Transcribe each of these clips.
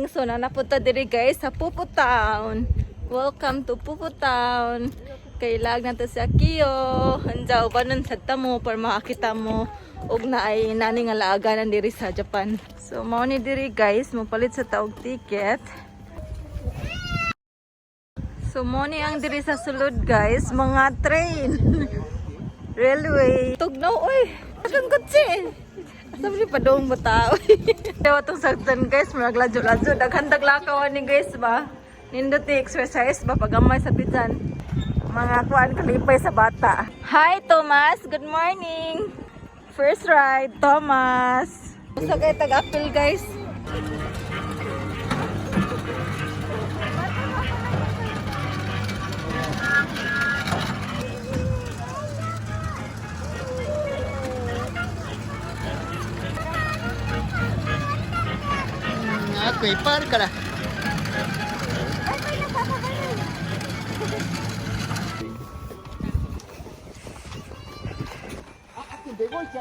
morning. So nanapunta diri guys sa Pupu Town. Welcome to Pupu Town. Kailag nato sa Kiyo. Handa ubanon sa tamo para makakita mo og naay nani nga laaganan diri sa Japan. So mao ni diri guys, mopalit sa taog ticket. So mao ni ang diri sa sulod guys, mga train. Railway. Tugnaw oy. Akong kotse. Sabi pa dong bata oy. Daw tong saktan guys, magladyo-ladyo daghan lakaw ni guys ba. Nindot ni exercise ba pagamay sa bisan. Mga kuan kalipay sa bata. Hi Thomas, good morning. First ride, Thomas. Gusto kayo tag-apil guys. Ako ipar ka na.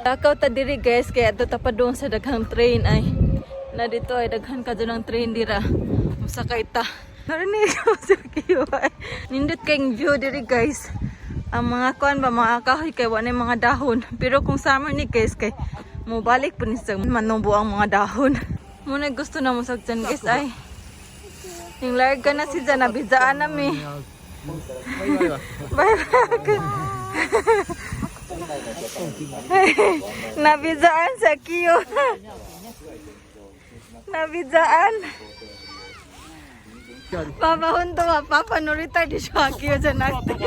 Lakaw ta diri guys, kaya ato tapadong sa daghang train ay na dito ay daghan ka ng train dira. Musakay ta. Narinig ko sa kiyo ay. Nindot kayong view diri guys. Ang mga kuan ba mga kahoy kay wala mga dahon. Pero kung summer ni guys kay mobalik po ni sa manubo ang mga dahon. Muna gusto na mo sagdan guys ay. Yung larga na si Jana bidaan nami. Bye bye. Nabidaan sa Kiyo. Nabidaan. Papahon to ba? Papa no retard di siya Kiyo dyan natin.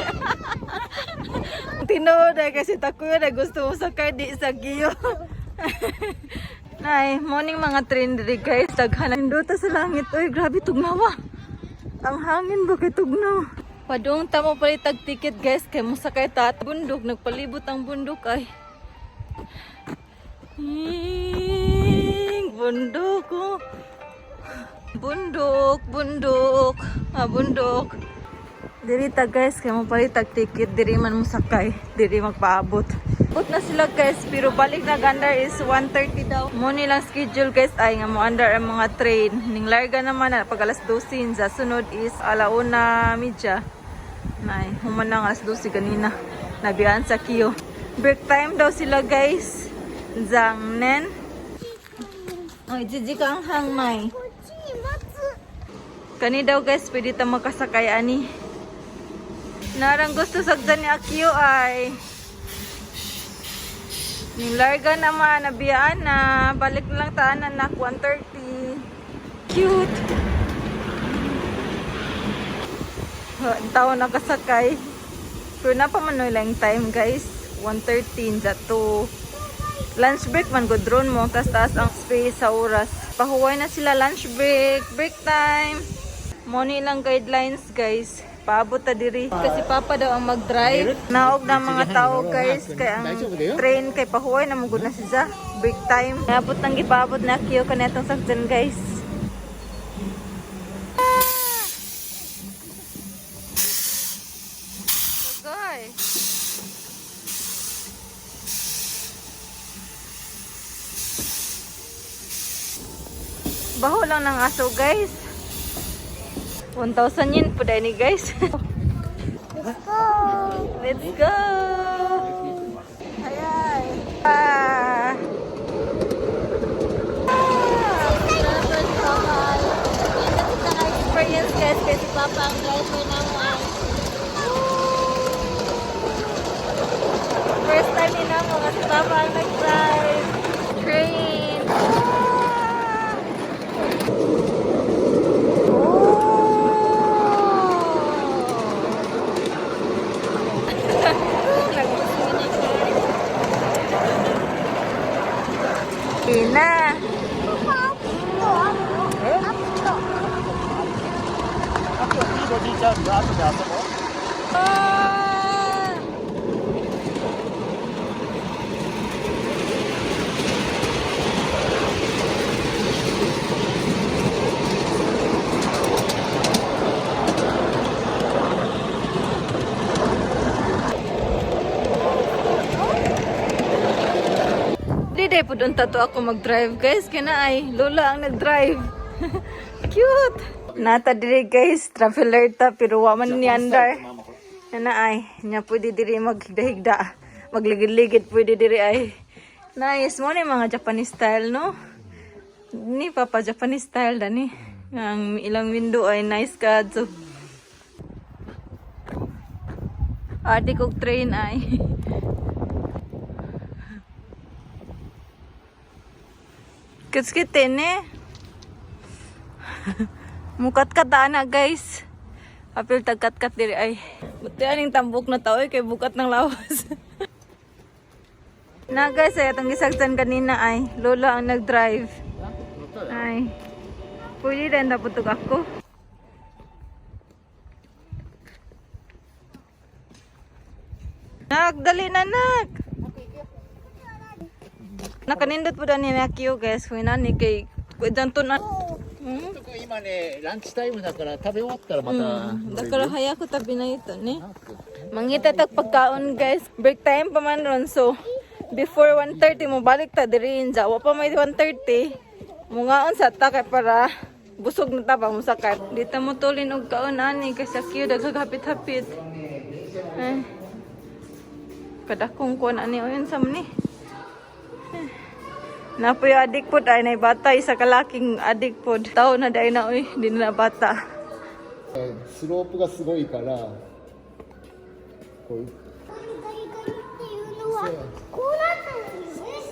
Tinood ay kasi takuyo na gusto mo sakay di sa Kiyo. Nay, morning mga train diri guys. Taghanan dota sa langit. Uy, grabe tugnawa. Ang hangin ba kay tugnaw? Padung tamo palit tag ticket guys kay mo sakay ta bundok, nagpalibot ang bundok ay. Bundok oh. Bundok. Bundok. Diri ta guys kay mo palit tag ticket, diri man mo sakay, diri magpaabot. Abot na sila guys, pero balik na gandar is 1:30 daw. Mo nilang schedule guys ay nga mo under ang mga train. Ning larga naman na pag alas 12 sa sunod is 1:30. Nay, human na alas 12 ganina. Nabiyaan sa Kiyo. Break time daw sila guys. Zang nen. Oy, jiji kang hang may. Kani daw guys, pwede ta makasakay ani. Narang gusto sagdan ni Akio ay ning larga naman, nabiyaan na. Balik na lang taan anak, 1:30. Cute. Ang tao nakasakay. Pero napamanoy lang time guys. 1:13 to lunch break man go drone mo. Taas ang space sa oras. Pahuway na sila lunch break. Break time. Money lang guidelines guys. Paabot ta diri. Kasi papa daw ang mag-drive. Naog na mga tao guys. Kaya ang train kay pahuway na mugod na siya. Break time. Naabot nang gipaabot na Kiyo kanetong sakdan guys. Sugay. Baho lang ng aso guys. 1,000 yen po dahil ni guys. Let's go! Let's go! Hayay! Experience guys kasi papa ang driver naman. First time din ako kasi papa ang nag-drive. Train! Ina. Di day po doon tato ako mag-drive guys. Kaya na ay lola ang nag-drive. Cute! Nata diri guys, traveler ta, pero wa man ni andar. Na ay, nya pwede diri maghigda-higda. Magligid-ligid pwede diri ay. Nice mo ni mga Japanese style, no? Ni papa Japanese style dani. Ang ilang window ay nice ka. So, adik og train ay. Kitskitin eh. Mukat-kat na guys. Apil tagkat-kat diri ay. Buti aning tambok na tao kay bukat ng lawas. Na guys, ay atong gisagsan kanina ay. Lola ang nag-drive. Ay. Pwede rin naputog ako. Nak, dali na nak. Nakanindot po dani na kiyo guys. Kung inani kay janto na. 今ね、ランチタイムだから食べ終わったらまた。Daから早く食べないとね. Mangita tag pagkaon guys. Break time pa man ron. So, before 1:30 mo balik ta diri inja. Wa pa may 1:30. Mungaon sa ta kay para busog na ta pa mo sakay. Dito mo tulin og kaon ani kay sa kiyo daghapit-hapit. Eh. Kadakong kuan ani oyon sam ni. Napoy adik pod ay nay bata isa kalaking adik pod. Tao na dai na oy, di na bata. スロープがすごいから、こういう。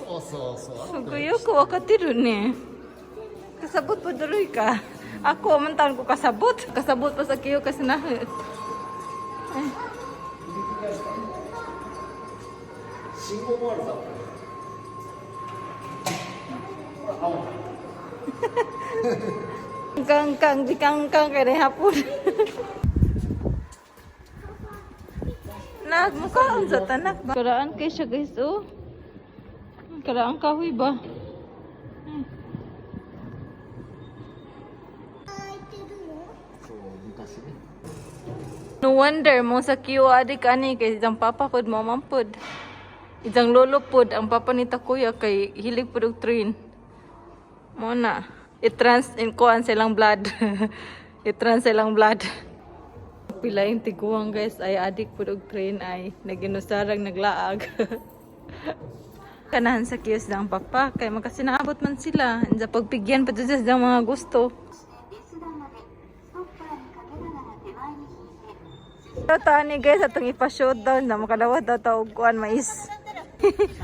そうそうそう。 So, kuya ko wakatiru ni. Kasabot po duloy ka. Ako man taon ko kasabot. Kasabot pa sa kiyo kasi na. Eh. 信号もあるさ。Kang di kang kay hapon. Nagmukhaan sa tanak ba? Karaan kay siya guys oh. Karaan kahoy ba? No wonder mo sa kiyo adik ani kay isang papa pod mo mampod. Isang lolo pod ang papa ni Takuya kay hilig pod og train. Mo na. I-trans in kuan silang blood. I-trans silang blood. Pila yung tiguang guys ay adik pod og train ay naginusarang naglaag. Kanahan sa kiyos ng papa kay makasinaabot man sila. Sa pagpigyan pa dyan sa mga gusto. Tao ni guys atong ipa-showdown na makalawat daw taog kuan mais.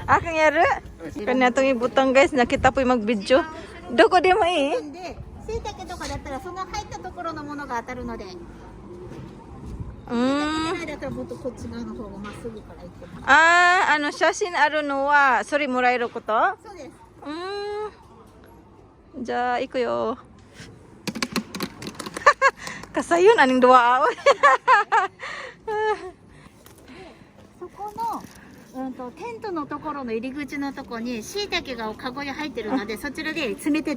Akang yara. Kanya atong ibutang guys nakita po yung mag-video. Doko di mo eh. しいたけとかだったらその入ったところのものが当たるので、だったらもっとこっち側の方がまっすぐから行ってます。ano, 写真あるのは、それもらえること？そうです。じゃあ、行くよ。Kasayon, aning dua awal. そこのテントのところの入り口のところにしいたけがカゴに入ってるので、そちらで詰め放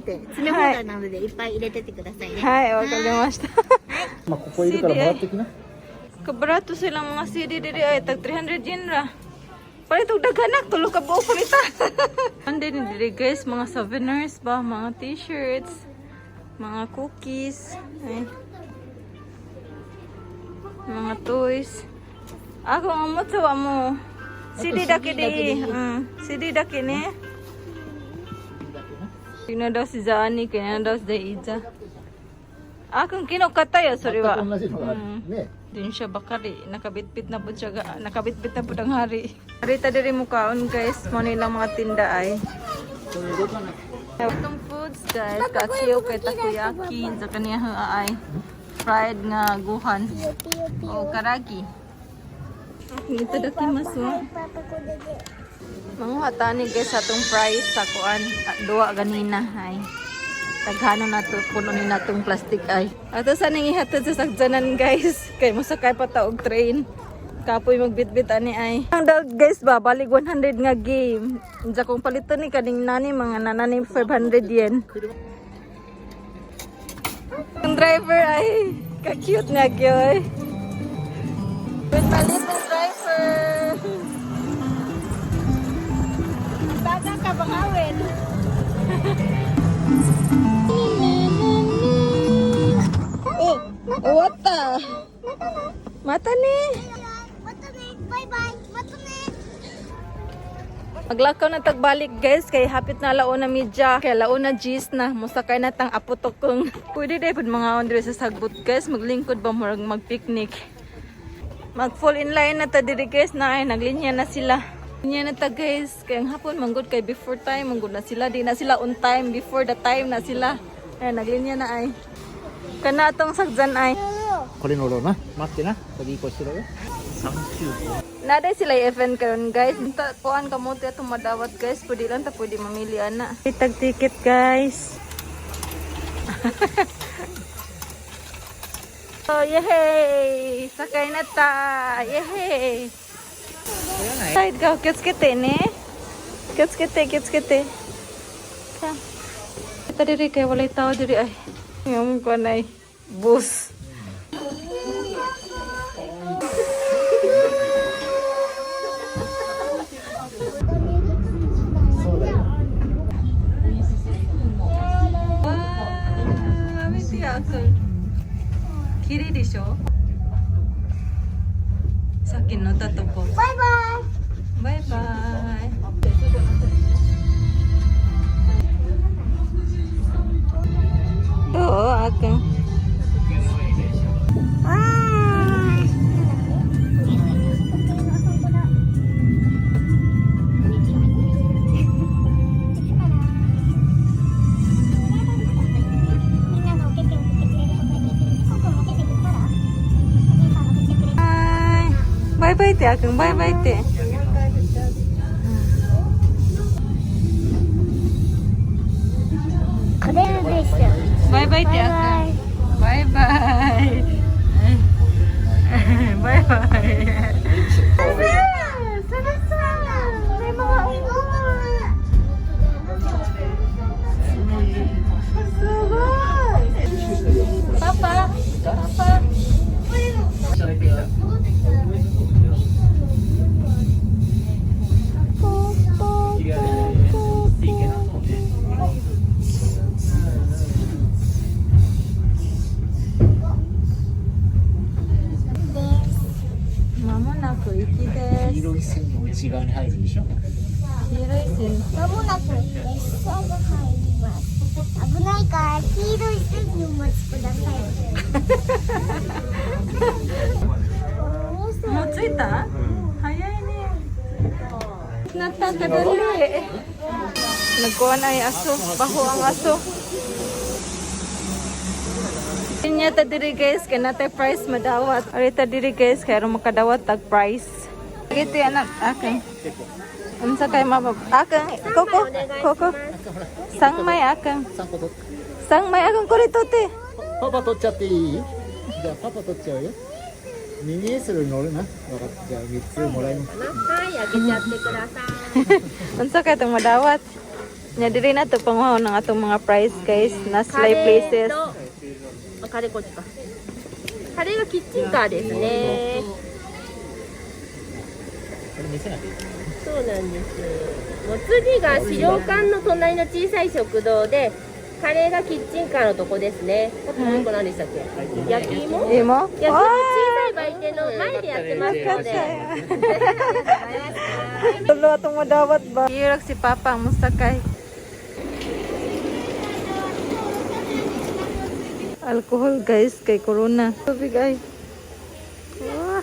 題なのでいっぱい入れてってくださいね。はい、わかりました。まあここいるからもらってきな。 Kabarato silang mga CD diri ay tag 300 yen ra. Palit og daghanak tulo ka buo palita. Ande ni diri guys mga souvenirs ba, mga t-shirts, mga cookies, ay. Mga toys. Ako ang mutawa mo. CD daki di. CD daki ni. Tingnan daw si Zani, kaya daw si Iza. Akong kinukatay, sorry ba? 同じのがあるね。 Din siya bakari, nakabitbit na po siya, nakabitbit na po ang hari. Harita diri mo kaon guys, mo nilang mga tinda ay. Itong foods guys, kakiyo kay takoyaki, sa kaniya ay fried nga guhan o karagi. Ito dakimasu. Mga hatani guys, atong fries sa kuan, duwa ganina ay. Taghano na to, puno ni natong plastic ay. Ato sa nang ihatod sa sagdanan guys. Kay masakay pa taog train. Kapoy magbitbit ani ay. Ang daw guys ba, balik 100 nga game. Diya kung palito ni kaning nani, mga nanani 500 yen. Ang driver ay, ka-cute nga kyoy. With my little driver. Baga ka bang awin? What the? Mata ni. Bye bye. Mata ne. Maglakaw na tagbalik guys kay hapit na launa midya kay launa gis na musakay na tang apotokong. Pwede day pud mga on sa sagbot guys maglingkod ba murag magpicnic. Mag fall in line na ta diri guys na ay naglinya na sila. Linya na ta guys kay ang hapon manggod kay before time manggod na sila di na sila on time before the time na sila. Ay naglinya na ay. Kana atong sagdan ay. これ乗ろうな。待ってな。次行こうしろよ。Nada sila event karon guys. Kuan ka mo atong madawat guys. Pwede lang ta pwede mamili ana. Tag ticket guys. Oh yehey! Sakay na ta! Yehey! Side ka, kits-kite ne? Kits-kite. Kita diri kay walay tao diri ay. Ngayon ko na ay. Bus. Kiri deしょ? さっき乗ったとこ。バイバイ。バイバイ。どうあーくん。バイバイってあーくんバイバイって。これでしょ。バイバイってあーくん。バイバイ。バイバイ。パパ。まもなく行きです。黄色い線の内側に入るでしょ。黄色い線。まもなく列車が入ります。危ないから黄色い線にお待ちください。もう着いた？早いね。Natatadali. Nagkuha na yung aso. Baho ang aso. Inya ta diri guys, kaya natay price madawat. Arita diri guys, kaya rin makadawat tag price. Ito yan akin. Unsa kay mabab? Akin. Koko. Sangmay akin. 3個取っ Sangmay akin ko rito te. パパ取っちゃっていい？じゃあパパ取っちゃうよ。ミニエスルに乗るな。分かった。じゃあ3つもらいます。はい、開けちゃってください。 Unsa kay itong madawat? Nya diri na to panguhaw ng atong mga price guys. Na slay places. カレーこっちか。カレーがキッチンカーですね。これ見せなきゃいけない。そうなんです。もう次が資料館の隣の小さい食堂で、カレーがキッチンカーのとこですね。あともう一個何でしたっけ？焼き芋？焼き芋Imo? 小さい売店の前でやってますので。 Tulo atong madawat ba? Hirag si Papa ang musakay. Alcohol guys kay corona. Tubig ay. Wah.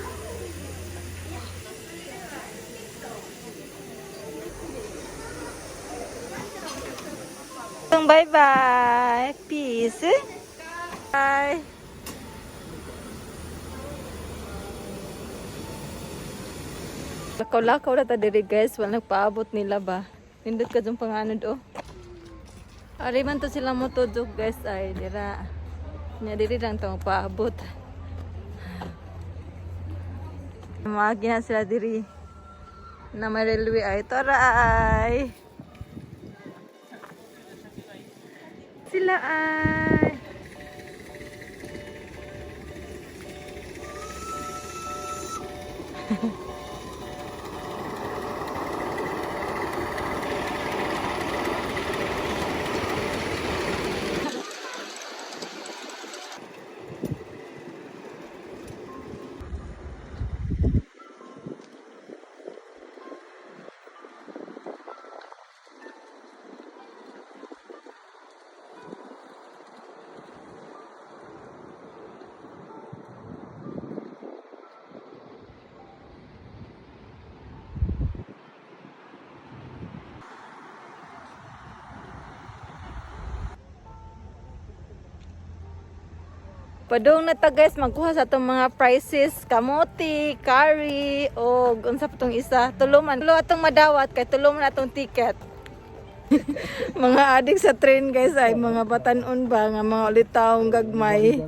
Bye bye. Peace. Bye. Lakaw-lakaw na ta diri guys, wala nagpaabot nila ba. Nindot ka dyan panganod oh. Ari man to sila motodog guys ay dira. Nya diri lang to paabot. Maagi na sila diri. Na may railway ay taray. Sila ay. Padung na ta guys, magkuha sa itong mga prices, kamote, curry, o unsa pa itong isa, tuluman. Tulo atong madawat, kay tuluman atong ticket. Mga adik sa train guys ay mga batanon ba, nga mga ulitaong gagmay.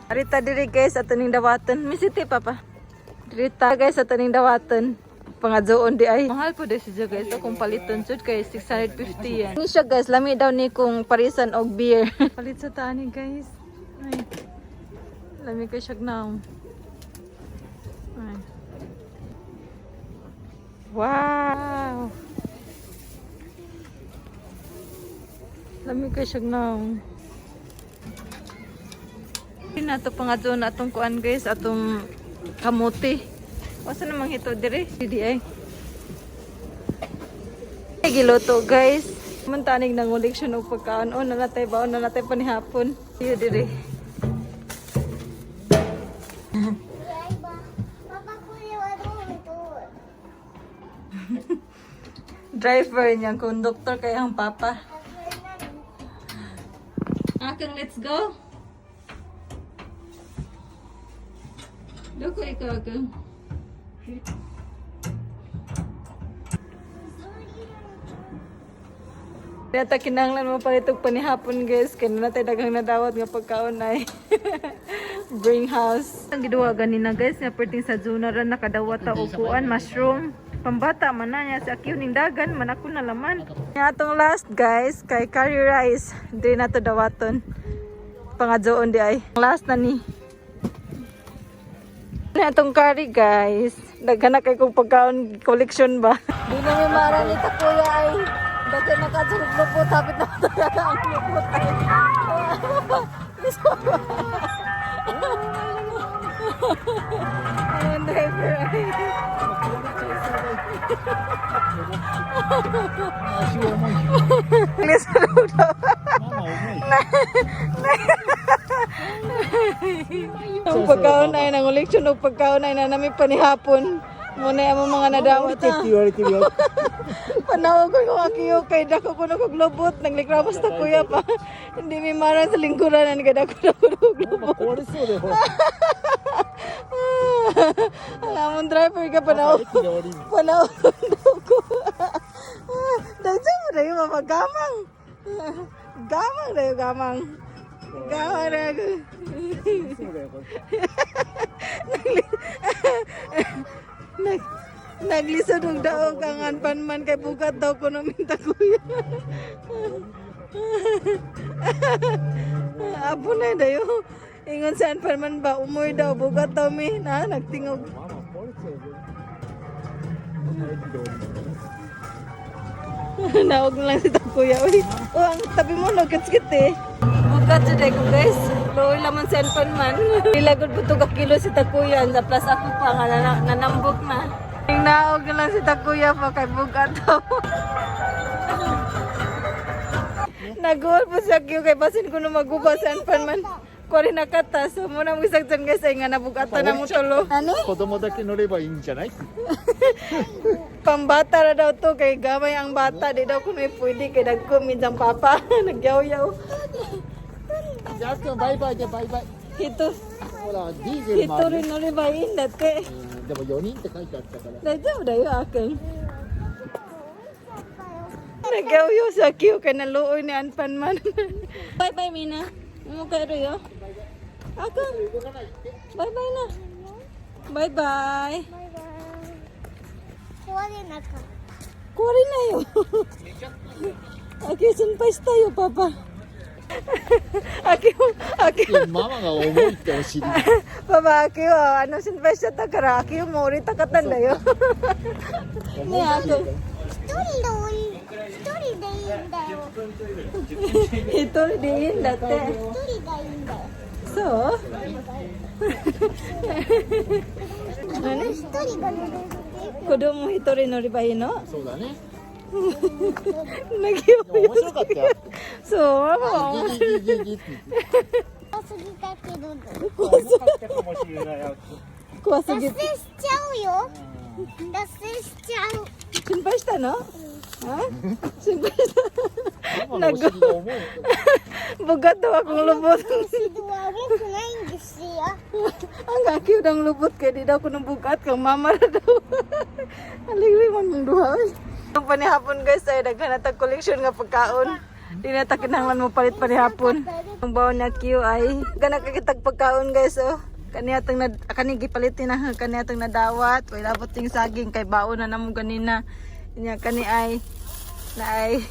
Arita diri guys, ato ning dawaton. Misiti papa. Rita guys, ato ning dawaton. Pangadzoon di ay. Mahal po di siya guys. Akong paliton sud kay 650 yan. Ini siya guys, lami daw ni kung parisan og beer. Palit sa tani guys. Ay. Lami kay siya now. Ay. Wow. Lami kay siya now. Nato pangadzoon atong kuan guys, atong kamote. Wasa namang hito dire? Didi ay. Ay giloto guys. Mantanig nang koleksyon og pagkaon. O nanatay baon nanatay panihapon. Iyo dire. Driver niyang conductor kay ang papa. Akang let's go. Doko ikaw akang. Kaya kinanglan mo pa itong panihapon guys. Kaya na tayo dagang nadawat nga pagkaon ay bring house. Ang giduwa ganina guys. Nga perting sa zona rin nakadawat ta upuan. Mushroom. Pambata man na niya. Sa akiw ning dagan. Man ako na laman. Nga atong last guys. Kay curry rice. Hindi na to dawaton. Pangadzoon di ay. Last na ni. Ano itong curry guys. Daghan na kay kong pagkaon collection ba. Di na may mara ni Takuya ay. Daghan na katsulog lupot. Hapit na talaga ang lupot ay. Ang driver ay. Lisulog daw. Ang pagkaon ay nang uleksyon o pagkaon ay na namin panihapon. Muna yung mga nadawat ha. Panawag ko yung akiyo kay dako ko na kaglobot. Naglikramos na kuya pa. Hindi may marang sa lingkuranan kay dako na kaglobot. Ang among driver ka panawag. Panawag ko. Dahil mo na yung mapagamang. Gamang na yung gamang. Gamang na yung. Naglisod ng daog ang anpanman kay bugat daw ko namin Takuya. Apo na dayo. Ingon sa anpanman ba umoy daw bugat daw mi na nagtingog. Naog na lang si Takuya. Uy, oh, ang tabi mo nagkitskit eh. Bugat today ko guys. Loy laman sa anpanman. Ilagod po ito kilo si Takuya. Sa plus ako pa nga nanambok na. Yung naog na lang si Takuya pa kay bugat daw. Nag-uol po siya kyo kay basin ko na magubas sa anpanman. Kori nakata. So muna mo isagtan guys ay nga nabugatan na mo tulo. Ano? Kodomo dake noreばいいんじゃない? Pambata na daw to kay gamay ang bata. Di daw kung may pwede kay nagkumid ang papa. Nagyaw-yaw. じゃあ、バイバイでバイバイ。 Ito. ほら、ディーゼルもあ Ito るね。 rin ulibayin dati. でも4人って書いてあったから。 Dayo dayo akin. Nagyaw-yaw sa kiyo kay naluoy ni Anpanman. Bye-bye Mina. Ano kayo rin yun? Akin. Bye-bye na. Bye-bye. Kuha rin na yun. Aki, sunpais tayo, Papa. Aki, ママが重いってお尻。 Papa, Aki, ano sunpais siya ta kara. Aki, mori takatan na yun. Ni Aki. Ito din dati. So? Ano? Kodomo hitori no ribai no? そうだね。 Nagyo. 面白かったよ。 So, ギギギギギって。 kuha sa git. しちゃうよ。脱線しちゃう。 心配したの? Ha? Simple. ママのお尻が重い。 Bugat daw akong lubot. 指導は重くないんですよ。 Ang kaki udang lubot kaya di daw ko nang bugat kang mama na daw. Aligri man mong duha. Ang panihapon guys ay daghan na tag collection nga pagkaon. Di na ta kinahanglan mo palit panihapon. Ang baon niya Q ay gana kakitag pagkaon guys oh. Kaniyatang na kanigi palitin na kaniyatang nadawat. Way labot ting saging kay baon na namo ganina. Nya kani ay na ay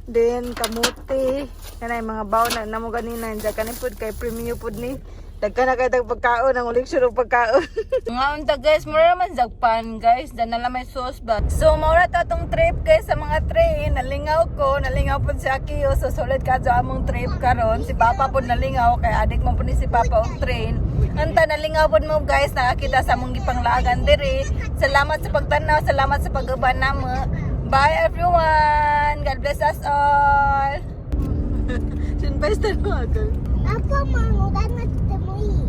din kamuti kanay mga baon na namo ganina nya kani pud kay premium pud ni daghan na kay tag pagkaon ang uliksyon og pagkaon. Mga unta guys mura man Japan guys dan na may sauce ba. So maura ta tong trip guys sa mga train nalingaw pud si Akiyo so solid ka sa among trip karon si Papa pud nalingaw kay adik man pud ni si Papa og train. Anta nalingaw pud mo guys nakakita sa among gipanglagan diri. Salamat sa pagtanaw, salamat sa pag-uban namo. Bye everyone. God bless us all. Sinbesta no ako. パパも乗らなくてもいい。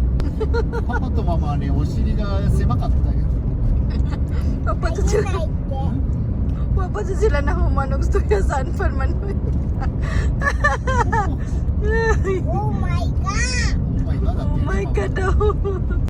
パパとママはね、お尻が狭かったよ。 Papa to ない sila. って。 Papa to sila na humanog stuya saan pa man. Oh my god! Oh my god, だって Oh my god daw.